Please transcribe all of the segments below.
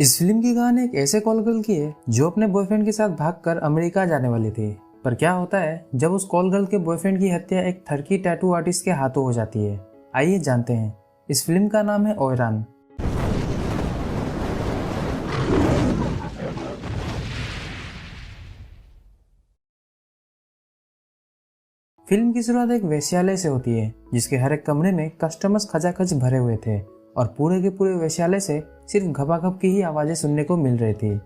इस फिल्म की कहानी एक ऐसे कॉल गर्ल की है जो अपने बॉयफ्रेंड के साथ भागकर अमेरिका जाने वाली थी। पर क्या होता है जब उस कॉल गर्ल के बॉयफ्रेंड की हत्या एक थर्की टैटू आर्टिस्ट के हाथों हो जाती है। आइए जानते हैं। इस फिल्म का नाम है ओयरान। फिल्म की शुरुआत एक वेश्यालय से होती है जिसके हर एक कमरे में कस्टमर्स खचाखच भरे हुए थे और पूरे के पूरे वेश्यालय से सिर्फ घपाघप की ही आवाजें सुनने को मिल रही थी।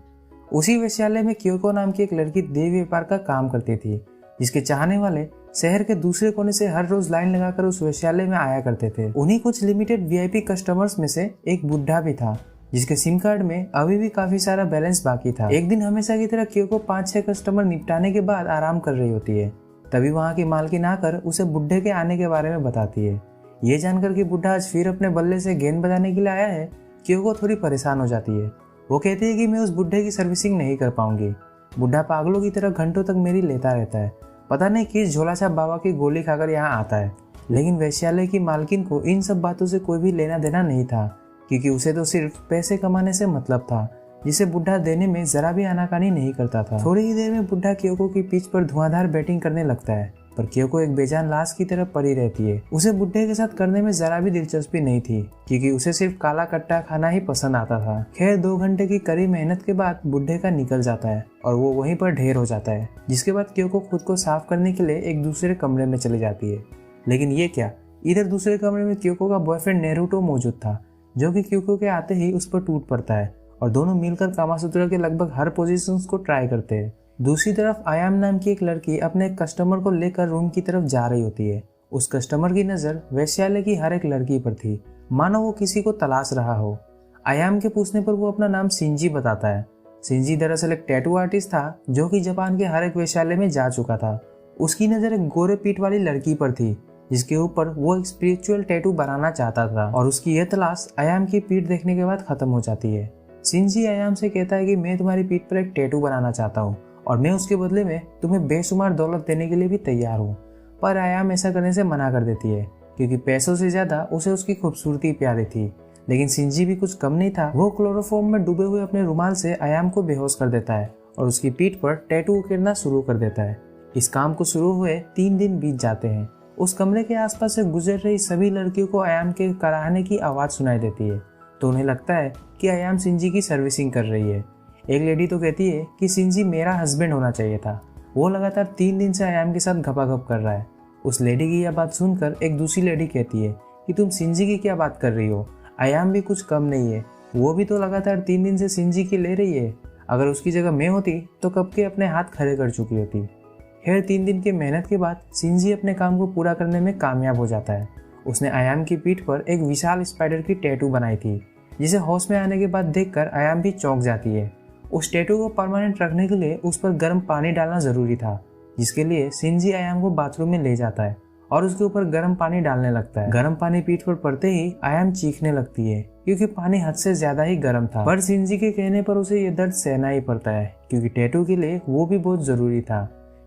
उसी वेश्यालय में क्योको नाम की एक लड़की देह व्यापार का काम करती थी, जिसके चाहने वाले शहर के दूसरे कोने से हर रोज लाइन लगाकर उस वेश्यालय में आया करते थे। उन्हीं कुछ लिमिटेड वीआईपी कस्टमर्स में से एक बुढ़ा भी था जिसके सिम कार्ड में अभी भी काफी सारा बैलेंस बाकी था। एक दिन हमेशा की तरह क्योको 5-6 कस्टमर निपटाने के बाद आराम कर रही होती है। तभी वहाँ की मालकिन आकर उसे बुढ़े के आने के बारे में बताती है। ये जानकर कि बुढ़ा आज फिर अपने बल्ले से गेंद बजाने के लिए आया है, क्योको थोड़ी परेशान हो जाती है। वो कहती है कि मैं उस बुढ़े की सर्विसिंग नहीं कर पाऊंगी। बुढ़ा पागलों की तरह घंटों तक मेरी लेता रहता है, पता नहीं किस झोला छाप बाबा की गोली खाकर यहाँ आता है। लेकिन वेश्यालय की मालकिन को इन सब बातों से कोई भी लेना देना नहीं था, क्योंकि उसे तो सिर्फ पैसे कमाने से मतलब था, जिसे बुढ़ा देने में जरा भी आनाकानी नहीं करता था। थोड़ी ही देर में बुढ़ा क्योको की पीठ पर धुआंधार बैटिंग करने लगता है, पर क्योको एक बेजान लाश की तरह पड़ी रहती है। उसे बुढ़े के साथ करने में जरा भी दिलचस्पी नहीं थी, क्योंकि उसे सिर्फ काला कट्टा खाना ही पसंद आता था। खैर 2 घंटे की कड़ी मेहनत के बाद बुढ़े का निकल जाता है और वो वहीं पर ढेर हो जाता है, जिसके बाद क्योको खुद को साफ करने के लिए एक दूसरे कमरे में चली जाती है। लेकिन ये क्या, इधर दूसरे कमरे में क्योको का बॉयफ्रेंड नेरुतो मौजूद था, जो कि क्योको के आते ही उस पर टूट पड़ता है और दोनों मिलकर कामासूत्र के लगभग हर पोजीशंस को ट्राई करते हैं। दूसरी तरफ आयाम नाम की एक लड़की अपने एक कस्टमर को लेकर रूम की तरफ जा रही होती है। उस कस्टमर की नज़र वेश्यालय की हर एक लड़की पर थी, मानो वो किसी को तलाश रहा हो। आयाम के पूछने पर वो अपना नाम सिंजी बताता है। सिंजी दरअसल एक टैटू आर्टिस्ट था जो कि जापान के हर एक वेश्यालय में जा चुका था। उसकी नज़र एक गोरे पीठ वाली लड़की पर थी जिसके ऊपर वो एक स्पिरिचुअल टैटू बनाना चाहता था, और उसकी यह तलाश आयाम की पीठ देखने के बाद खत्म हो जाती है। सिंजी आयाम से कहता है कि मैं तुम्हारी पीठ पर एक टैटू बनाना चाहता हूँ और मैं उसके बदले में तुम्हें बेशुमार दौलत देने के लिए भी तैयार हूँ। पर आयाम ऐसा करने से मना कर देती है, क्योंकि पैसों से ज्यादा उसे उसकी खूबसूरती प्यारी थी। लेकिन सिंजी भी कुछ कम नहीं था। वो क्लोरोफॉर्म में डूबे हुए अपने रुमाल से आयाम को बेहोश कर देता है और उसकी पीठ पर टैटू उकेरना शुरू कर देता है। इस काम को शुरू हुए 3 दिन बीत जाते हैं। उस कमरे के आसपास से गुजर रही सभी लड़कियों को आयाम के कराहने की आवाज सुनाई देती है, तो उन्हें लगता है कि आयाम सिंजी की सर्विसिंग कर रही है। एक लेडी तो कहती है कि सिंजी मेरा हस्बैंड होना चाहिए था, वो लगातार 3 दिन से आयाम के साथ घपाघप कर रहा है। उस लेडी की यह बात सुनकर एक दूसरी लेडी कहती है कि तुम सिंजी की क्या बात कर रही हो, आयाम भी कुछ कम नहीं है, वो भी तो लगातार 3 दिन से सिंजी की ले रही है। अगर उसकी जगह मैं होती तो कब के अपने हाथ खड़े कर चुकी होती। खैर 3 दिन की मेहनत के बाद सिंजी अपने काम को पूरा करने में कामयाब हो जाता है। उसने आयाम की पीठ पर एक विशाल स्पाइडर की टैटू बनाई थी, जिसे होश में आने के बाद देखकर आयाम भी चौंक जाती है। उस टैटू को परमानेंट रखने के लिए उस पर गर्म पानी डालना जरूरी था, जिसके लिए सिंजी आयाम को बाथरूम में ले जाता है और उसके ऊपर गर्म पानी डालने लगता है। गर्म पानी पीठ पर पड़ते ही आयाम चीखने लगती है, क्योंकि पानी हद से ज्यादा ही गर्म था। पर सिंजी के कहने पर उसे यह दर्द सहना ही पड़ता है, क्योंकि टैटू के लिए वो भी बहुत जरूरी था।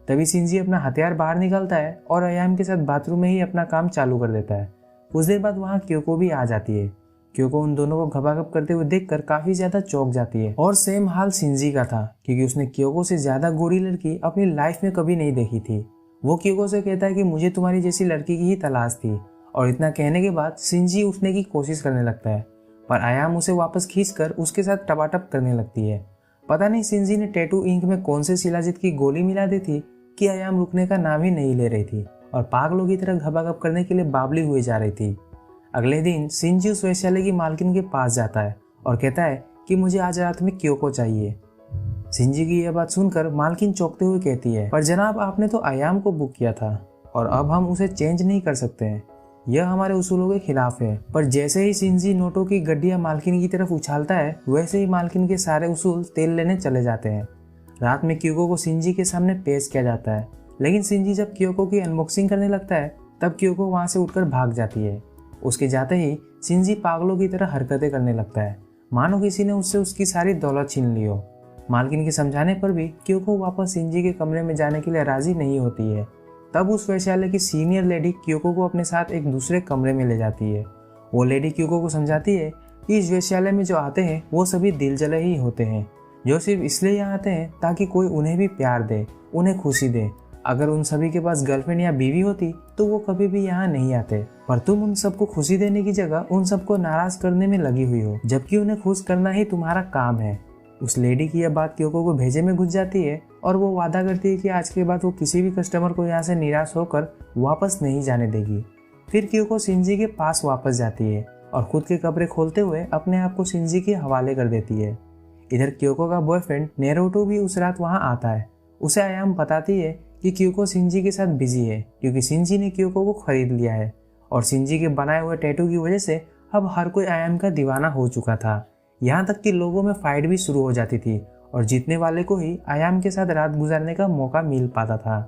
तभी सिंजी अपना हथियार बाहर निकालता है और आयाम के साथ बाथरूम में ही अपना काम चालू कर देता है। कुछ देर बाद वहाँ क्योको भी आ जाती है। क्योको उन दोनों को घपाघप करते हुए देखकर काफी ज्यादा चौंक जाती है। और सेम हाल सिंजी का था, क्योंकि उसने क्योको से ज्यादा गोरी लड़की अपनी लाइफ में कभी नहीं देखी थी। वो क्योको से कहता है कि मुझे तुम्हारी जैसी लड़की की ही तलाश थी, और इतना कहने के बाद सिंजी उठने की कोशिश करने लगता है, पर आयाम उसे वापस खींचकर उसके साथ टपाटप करने लगती है। पता नहीं सिंजी ने टैटू इंक में कौन से शिलाजीत की गोली मिला दी थी कि आयाम रुकने का नाम ही नहीं ले रही थी और पागलों की तरह घपाघप करने के लिए बावली हुई जा रही थी। अगले दिन सिंजी उस वेश्यालय की मालकिन के पास जाता है और कहता है कि मुझे आज रात में क्योको चाहिए। सिंजी की यह बात सुनकर मालकिन चौंकते हुए कहती है, पर जनाब आपने तो आयाम को बुक किया था और अब हम उसे चेंज नहीं कर सकते हैं, यह हमारे उसूलों के खिलाफ है। पर जैसे ही सिंजी नोटों की गड्डियां मालकिन की तरफ उछालता है, वैसे ही मालकिन के सारे उसूल तेल लेने चले जाते हैं। रात में क्योको को सिंजी के सामने पेश किया जाता है, लेकिन सिंजी जब क्योको की अनबॉक्सिंग करने लगता है तब क्योको वहां से उठकर भाग जाती है। उसके जाते ही सिंजी पागलों की तरह हरकतें करने लगता है, मानो किसी ने उससे उसकी सारी दौलत छीन ली हो। मालकिन के समझाने पर भी क्योको वापस सिंजी के कमरे में जाने के लिए राजी नहीं होती है। तब उस वेश्यालय की सीनियर लेडी क्योको को अपने साथ एक दूसरे कमरे में ले जाती है। वो लेडी क्योको को समझाती है कि इस वेश्यालय में जो आते हैं वो सभी दिल जले ही होते हैं, जो सिर्फ इसलिए यहाँ आते हैं ताकि कोई उन्हें भी प्यार दे, उन्हें खुशी दे। अगर उन सभी के पास गर्लफ्रेंड या बीवी होती तो वो कभी भी यहाँ नहीं आते, पर तुम उन सबको खुशी देने की जगह उन सबको नाराज करने में लगी हुई हो, जबकि उन्हें खुश करना ही तुम्हारा काम है। उस लेडी की यह बात क्योको को भेजे में घुस जाती है और वो वादा करती है कि आज के बाद वो किसी भी कस्टमर को यहाँ से निराश होकर वापस नहीं जाने देगी। फिर क्योको शिंजी के पास वापस जाती है और खुद के कपड़े खोलते हुए अपने आप को शिंजी के हवाले कर देती है। इधर क्योको का बॉयफ्रेंड नेरुतो भी उस रात वहाँ आता है। उसे आयाम बताती है कि क्योको शिंजी के साथ बिजी है क्योंकि शिंजी ने क्योको को खरीद लिया है और शिंजी के बनाए हुए टैटू की वजह से अब हर कोई आयाम का दीवाना हो चुका था। यहाँ तक कि लोगों में फाइट भी शुरू हो जाती थी और जीतने वाले को ही आयाम के साथ रात गुजारने का मौका मिल पाता था।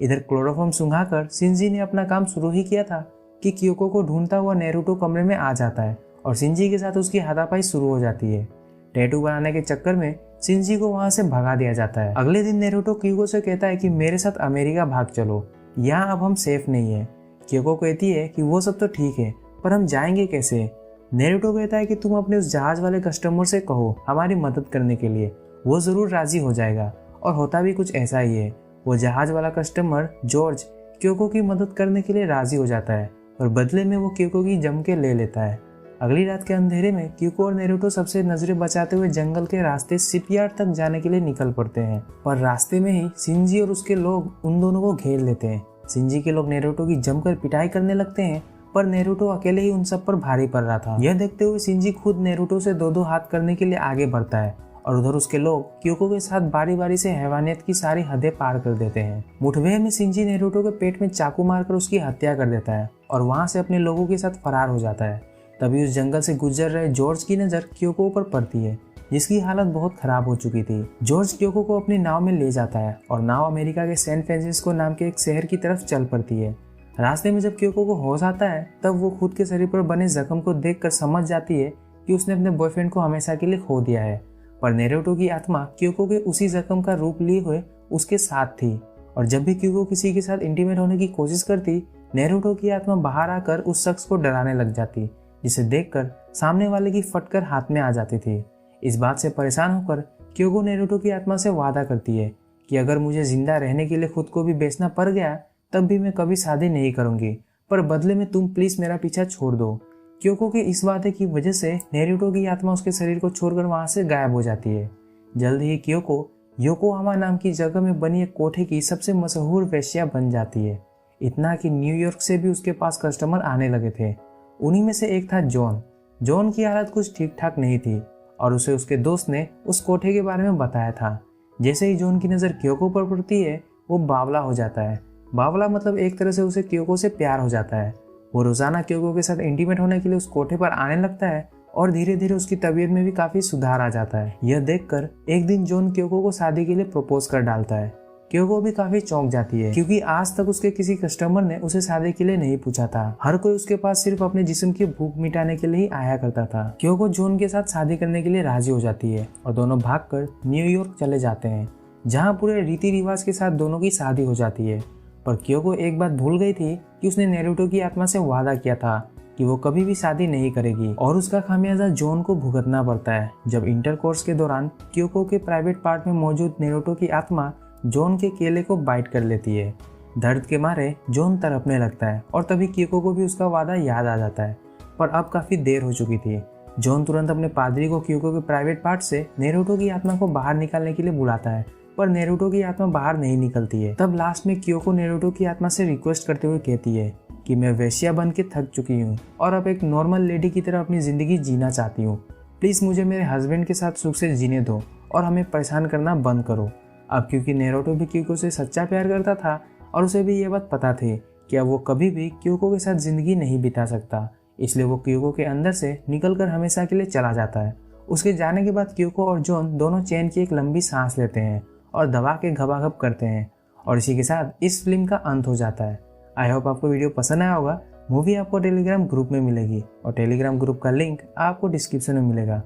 इधर क्लोरोफॉर्म सुंघाकर शिंजी ने अपना काम शुरू ही किया था कि क्योको को ढूंढता हुआ नेरुतो कमरे में आ जाता है और शिंजी के साथ उसकी हाथापाई शुरू हो जाती है। टैटू बनाने के चक्कर में शिंजी को वहां से भगा दिया जाता है। अगले दिन नेरुतो क्योको से कहता है कि मेरे साथ अमेरिका भाग चलो, यहाँ अब हम सेफ नहीं है। क्योको कहती है कि वो सब तो ठीक है, पर हम जाएंगे कैसे? नेरुतो कहता है कि तुम अपने उस जहाज वाले कस्टमर से कहो हमारी मदद करने के लिए, वो जरूर राजी हो जाएगा। और होता भी कुछ ऐसा ही है। वो जहाज वाला कस्टमर जॉर्ज क्योको की मदद करने के लिए राजी हो जाता है और बदले में वो क्योको की जम के ले लेता है। अगली रात के अंधेरे में क्योको और नेरुतो सबसे नजरें बचाते हुए जंगल के रास्ते शिपयार्ड तक जाने के लिए निकल पड़ते हैं, पर रास्ते में ही शिंजी और उसके लोग उन दोनों को घेर लेते हैं। शिंजी के लोग नेरुतो की जमकर पिटाई करने लगते हैं, पर नेरुतो अकेले ही उन सब पर भारी पड़ रहा था। यह देखते हुए शिंजी खुद नेरुतो से दो हाथ करने के लिए आगे बढ़ता है और उधर उसके लोग क्योको के साथ बारी बारी से हैवानियत की सारी हदें पार कर देते हैं। मुठभेड़ में शिंजी नेरुतो के पेट में चाकू मारकर उसकी हत्या कर देता है और वहां से अपने लोगों के साथ फरार हो जाता है। तभी उस जंगल से गुजर रहे जॉर्ज की नज़र क्योको पर पड़ती है, जिसकी हालत बहुत खराब हो चुकी थी। जॉर्ज क्योको को अपनी नाव में ले जाता है और नाव अमेरिका के सैन फ्रांसिस्को नाम के एक शहर की तरफ चल पड़ती है। रास्ते में जब क्योको को होश आता है तब वो खुद के शरीर पर बने जख्म को देखकर समझ जाती है कि उसने अपने बॉयफ्रेंड को हमेशा के लिए खो दिया है, पर नेरुतो की आत्मा क्योको के उसी जख्म का रूप लिए हुए उसके साथ थी और जब भी क्योको किसी के साथ इंटीमेट होने की कोशिश करती, नेरुतो की आत्मा बाहर आकर उस शख्स को डराने लग जाती, जिसे देखकर सामने वाले की फटकर हाथ में आ जाती थी। इस बात से परेशान होकर क्योको नेरुतो की आत्मा से वादा करती है कि अगर मुझे जिंदा रहने के लिए खुद को भी बेचना पड़ गया तब भी मैं कभी शादी नहीं करूंगी, पर बदले में तुम प्लीज मेरा पीछा छोड़ दो। क्योको के इस वादे की वजह से नेरुतो की आत्मा उसके शरीर को छोड़कर वहां से गायब हो जाती है। जल्द ही क्योको योकोहामा नाम की जगह में बनी एक कोठे की सबसे मशहूर वेश्या बन जाती है, इतना कि न्यूयॉर्क से भी उसके पास कस्टमर आने लगे थे। उन्हीं में से एक था जॉन। जॉन की हालत कुछ ठीक ठाक नहीं थी और उसे उसके दोस्त ने उस कोठे के बारे में बताया था। जैसे ही जॉन की नज़र क्योको पर पड़ती है वो बावला हो जाता है। बावला मतलब एक तरह से उसे क्योको से प्यार हो जाता है। वो रोजाना क्योको के साथ इंटीमेट होने के लिए उस कोठे पर आने लगता है और धीरे धीरे उसकी तबीयत में भी काफी सुधार आ जाता है। यह देखकर एक दिन जॉन क्योको को शादी के लिए प्रपोज कर डालता है। क्योको भी काफी चौंक जाती है क्योंकि आज तक उसके किसी कस्टमर ने उसे शादी के लिए नहीं पूछा था। हर कोई उसके पास सिर्फ अपने जिस्म की भूख मिटाने के लिए ही आया करता था। क्योको जॉन के साथ शादी करने के लिए राजी हो जाती है और दोनों भागकर न्यूयॉर्क चले जाते हैं, जहाँ पूरे रीति रिवाज के साथ दोनों की शादी हो जाती है। पर क्योको एक बात भूल गई थी कि उसने नेरुतो की आत्मा से वादा किया था कि वो कभी भी शादी नहीं करेगी और उसका खामियाजा जॉन को भुगतना पड़ता है। जब इंटरकोर्स के दौरान क्योको के प्राइवेट पार्ट में मौजूद नेरुतो की आत्मा जॉन के केले को बाइट कर लेती है। दर्द के मारे जॉन तड़पने लगता है और तभी क्योको को भी उसका वादा याद आ जाता है, पर अब काफी देर हो चुकी थी। जॉन तुरंत अपने पादरी को क्योको के प्राइवेट पार्ट से नेरुतो की आत्मा को बाहर निकालने के लिए बुलाता है, पर नेरुतो की आत्मा बाहर नहीं निकलती है। तब लास्ट में क्योको नेरुतो की आत्मा से रिक्वेस्ट करते हुए कहती है कि मैं वेश्या बन के थक चुकी हूँ और अब एक नॉर्मल लेडी की तरह अपनी जिंदगी जीना चाहती हूँ। प्लीज मुझे मेरे हस्बैंड के साथ सुख से जीने दो और हमें परेशान करना बंद करो। अब क्योंकि नेरुतो भी क्योको से सच्चा प्यार करता था और उसे भी ये बात पता थी कि अब वो कभी भी क्योको के साथ जिंदगी नहीं बिता सकता, इसलिए वो क्योको के अंदर से निकलकर हमेशा के लिए चला जाता है। उसके जाने के बाद क्योको और जॉन दोनों चैन की एक लंबी सांस लेते हैं और दबा के घबाघब करते हैं और इसी के साथ इस फिल्म का अंत हो जाता है। आई होप आपको वीडियो पसंद आया होगा। मूवी आपको टेलीग्राम ग्रुप में मिलेगी और टेलीग्राम ग्रुप का लिंक आपको डिस्क्रिप्शन में मिलेगा।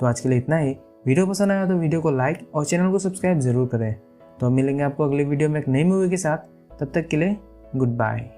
तो आज के लिए इतना ही। वीडियो पसंद आया तो वीडियो को लाइक और चैनल को सब्सक्राइब जरूर करें। तो मिलेंगे आपको अगली वीडियो में एक नई मूवी के साथ। तब तक के लिए गुड बाय।